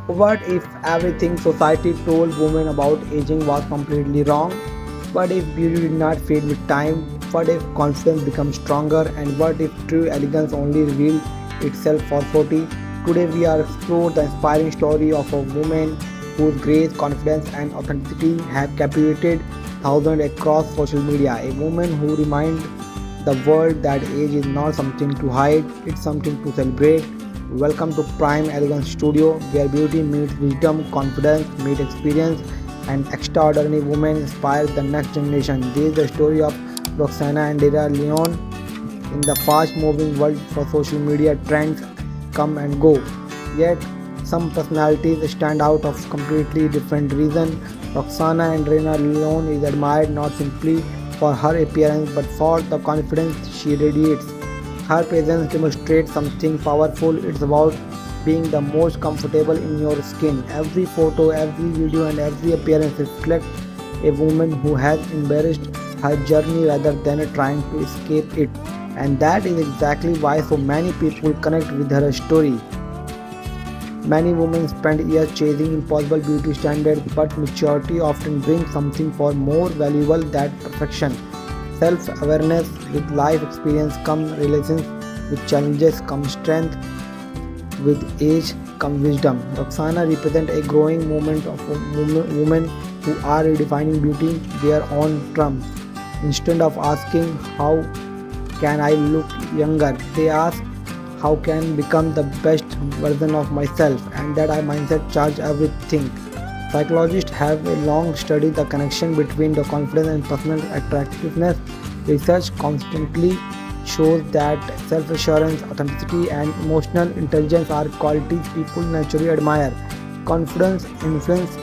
What if everything society told women about aging was completely wrong? What if beauty did not fade with time? What if confidence becomes stronger? And what if true elegance only revealed itself for 40? Today we are explore the inspiring story of a woman whose grace, confidence and authenticity have captivated thousands across social media. A woman who reminds the world that age is not something to hide, it's something to celebrate. Welcome to Prime Elegance Studio, where beauty meets wisdom, confidence meets experience, and extraordinary women inspire the next generation. This is the story of Roxana and Dera Leon in the fast-moving world for social media trends come and go. Yet some personalities stand out of completely different reason. Roxana Andrena Leon is admired not simply for her appearance but for the confidence she radiates. Her presence demonstrates something powerful. It's about being the most comfortable in your skin. Every photo, every video, and every appearance reflects a woman who has embraced her journey rather than trying to escape it. And that is exactly why so many people connect with her story. Many women spend years chasing impossible beauty standards, but maturity often brings something far more valuable than perfection. Self awareness with life experience comes resilience, with challenges comes strength, with age comes wisdom. Roxana represents a growing movement of women who are redefining beauty their own terms. Instead of asking how can I look younger, they ask how can I become the best version of myself, and that I mindset charge everything. Psychologists have a long studied the connection between the confidence and personal attractiveness. Research constantly shows that self-assurance, authenticity, and emotional intelligence are qualities people naturally admire. Confidence influences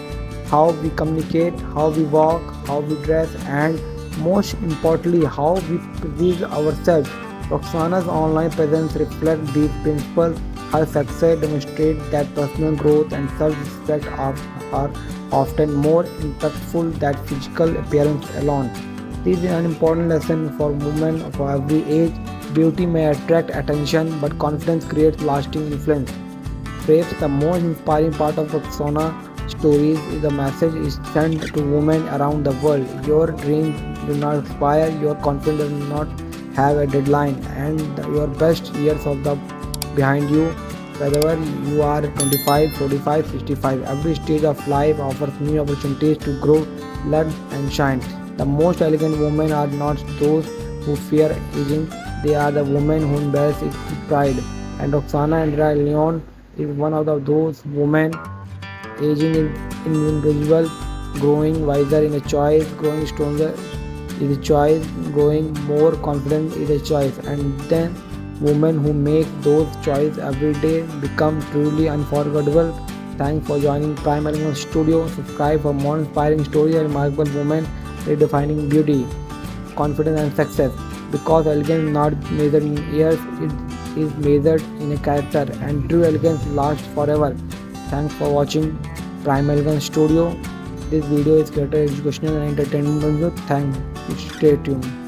how we communicate, how we walk, how we dress, and most importantly, how we perceive ourselves. Roxana's online presence reflects these principles. Her success demonstrates that personal growth and self-respect are often more impactful than physical appearance alone. This is an important lesson for women of every age. Beauty may attract attention, but confidence creates lasting influence. Perhaps the most inspiring part of Roxana stories is the message is sent to women around the world. Your dreams do not expire, your confidence does not have a deadline, and your best years of the behind you. Whether you are 25, 45, 65, every stage of life offers new opportunities to grow, learn, and shine. The most elegant women are not those who fear aging, they are the women who embrace it with pride. And Roxana Andrea Leon is one of those women. Aging is invisible, growing wiser in a choice, growing stronger is a choice, growing more confident is a choice, and then women who make those choices every day become truly unforgettable. Thanks for joining Prime Elegance Studio. Subscribe for more inspiring stories and remarkable women redefining beauty, confidence, and success. Because elegance is not measured in years, it is measured in a character, and true elegance lasts forever. Thanks for watching Prime Elegance Studio. This video is created educational and entertainment. Thanks. Stay tuned.